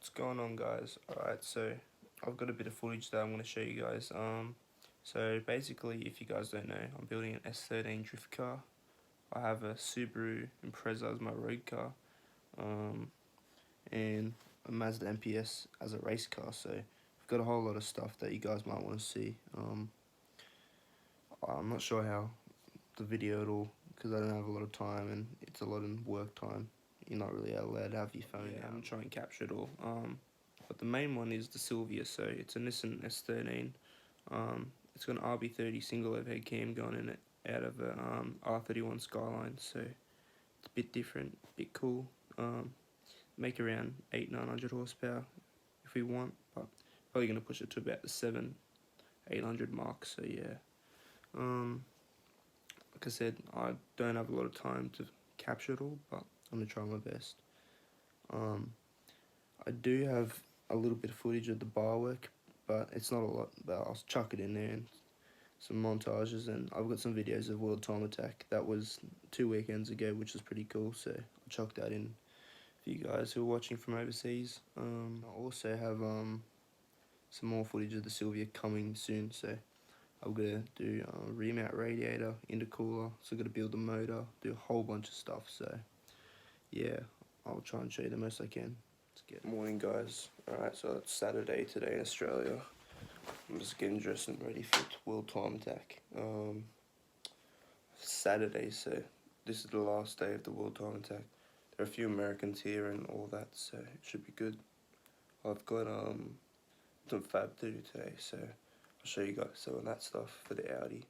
What's going on, guys? Alright, so I've got a bit of footage that I'm going to show you guys. So basically, if you guys don't know, I'm building an S13 drift car. I have a Subaru Impreza as my road car, and a Mazda MPS as a race car. So I've got a whole lot of stuff that you guys might want to see. I'm not sure how the video at all, because I don't have a lot of time and it's a lot of work time. You're not really allowed to have your phone out and try and capture it all. But the main one is the Sylvia, so it's a Nissan S13. It's got an RB30 single overhead cam going in it out of a R31 Skyline, so it's a bit different, a bit cool. Make around 800-900 horsepower if we want, but probably going to push it to about the 700-800 mark, so yeah. Like I said, I don't have a lot of time to capture it all, but I'm going to try my best. I do have a little bit of footage of the bar work, but it's not a lot, but I'll chuck it in there and some montages, and I've got some videos of World Time Attack. That was 2 weekends ago, which was pretty cool, so I'll chuck that in for you guys who are watching from overseas. I also have some more footage of the Sylvia coming soon, so I'm going to do remount radiator, intercooler, so I'm going to build the motor, do a whole bunch of stuff, so yeah, I'll try and show you the most I can. Let's get it. Morning, guys. Alright, so it's Saturday today in Australia. I'm just getting dressed and ready for World Time Attack. Saturday, so this is the last day of the World Time Attack. There are a few Americans here and all that, so it should be good. I've got some fab to do today, so I'll show you guys some of that stuff for the Audi.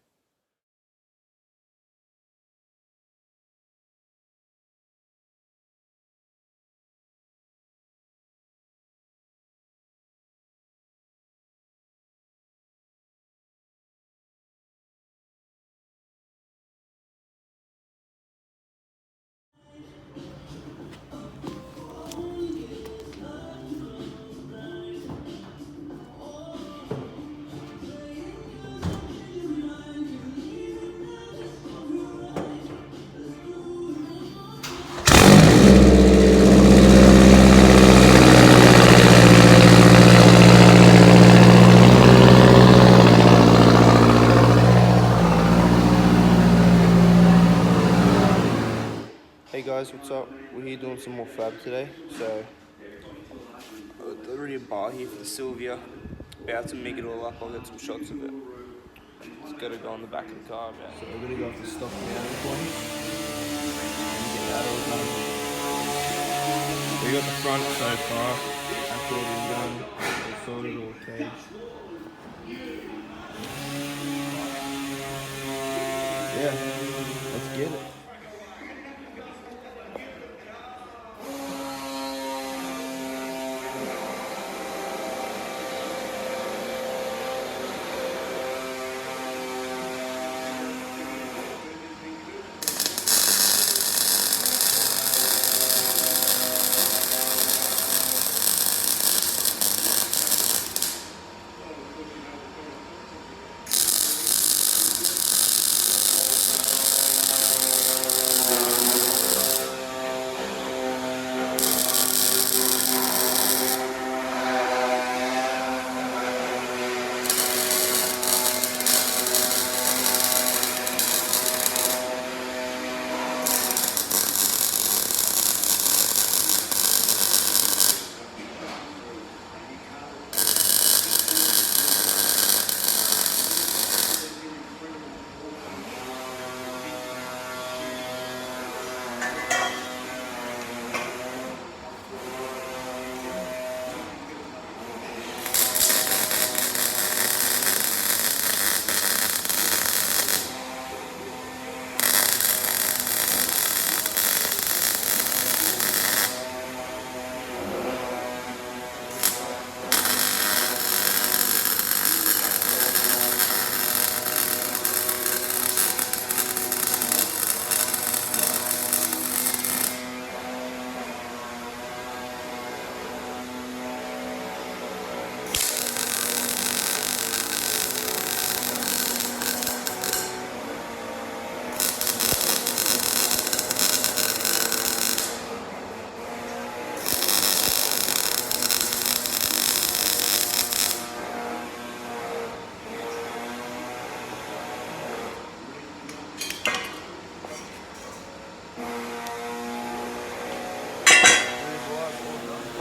Hey guys, what's up? We're here doing some more fab today. So, there's already a bar here for the Sylvia. About to make it all up. I'll get some shots of it. It's gotta go on the back of the car. So we're gonna go off the stock mounting point and get that all done. We got the front so far. That's all been done. All sorted, all caged. Yeah, let's get it.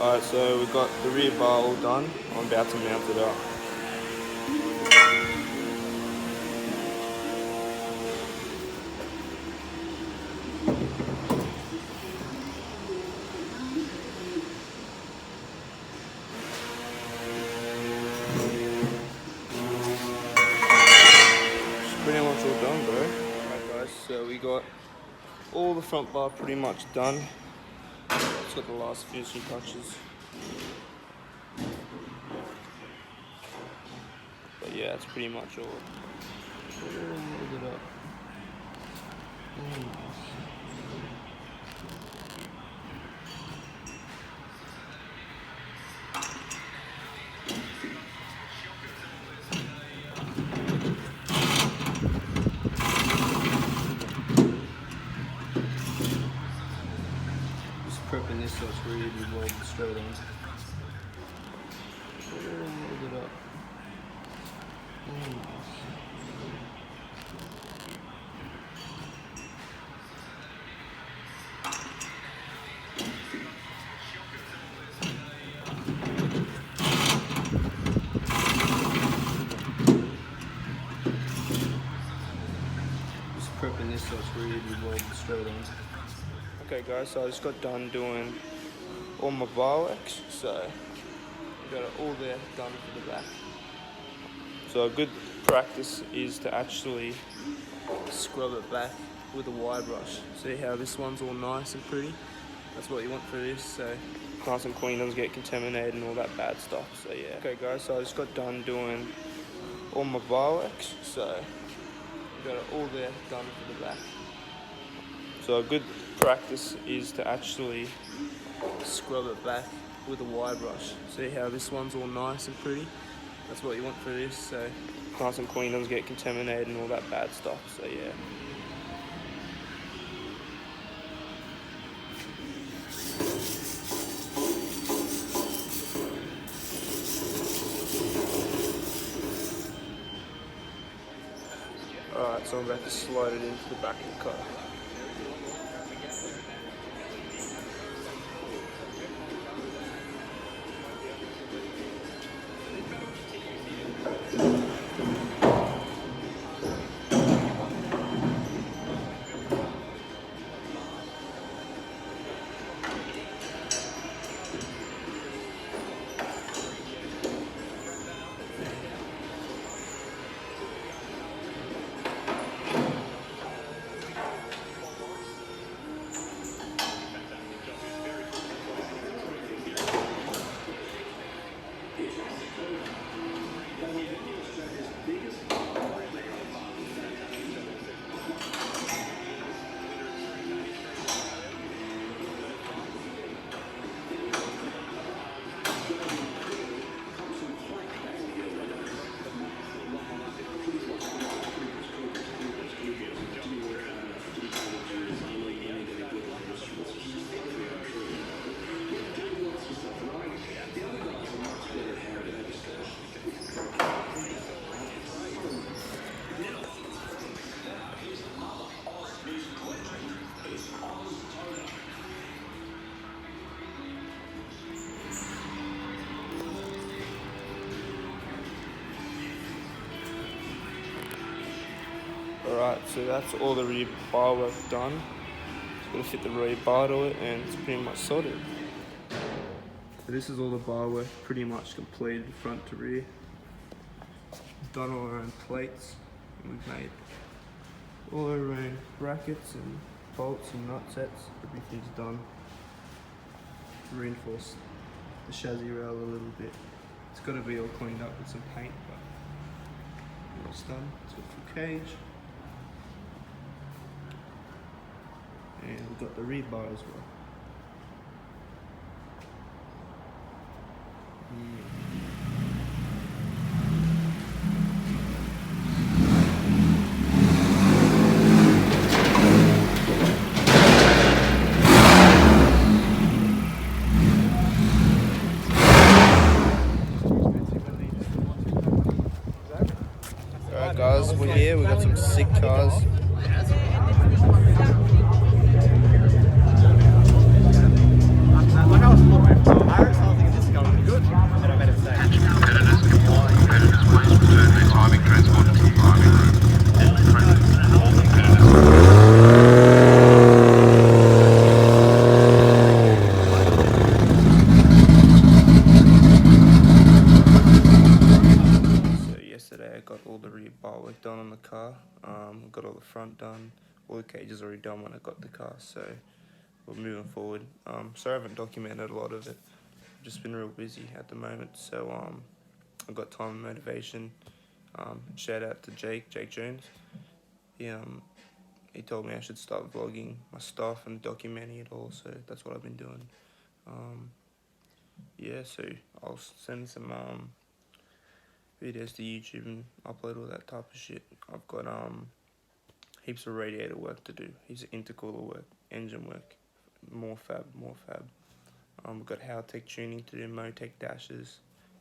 Alright, so we've got the rear bar all done. I'm about to mount it up. Pretty much all done, bro. Alright guys, so we got all the front bar pretty much done. Just got the last finishing touches. But yeah, it's pretty much all. Look it up. Prepping this so it's ready to be welded straight on. Look it up. Just prepping this so it's ready to be welded straight on. Okay guys, so I just got done doing all my bar works, so got it all there done for the back. So a good practice is to actually scrub it back with a wire brush. See how this one's all nice and pretty? That's what you want for this, so nice and clean, doesn't get contaminated and all that bad stuff, so yeah. Okay guys, so I just got done doing all my bar works, so got it all there done for the back. So a good practice is to actually scrub it back with a wire brush. See how this one's all nice and pretty? That's what you want for this, so nice and clean, doesn't get contaminated and all that bad stuff, so yeah. Alright, so I'm about to slide it into the back of the car. Alright, so that's all the rear bar work done. Just gotta fit the rear bar to it and it's pretty much sorted. So this is all the bar work pretty much completed front to rear. We've done all our own plates and we've made all our own brackets and bolts and nut sets. Everything's done. Reinforced the chassis rail a little bit. It's got to be all cleaned up with some paint, but it's done. It's got the cage. And we've got the rear bar as well. Alright guys, we're here, we've got some sick cars. Like I was work done on the car. Got all the front done. All the cages already done when I got the car, so we're moving forward. So I haven't documented a lot of it. I've just been real busy at the moment, so I've got time and motivation. Shout out to Jake Jones. He told me I should start vlogging my stuff and documenting it all, so that's what I've been doing. Yeah, so I'll send some videos to YouTube and upload all that type of shit. I've got heaps of radiator work to do, heaps of intercooler work, engine work, more fab. We've got Howtech tuning to do, Motec dashes,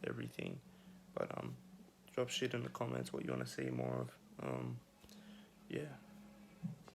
everything. But drop shit in the comments what you want to see more of. Yeah.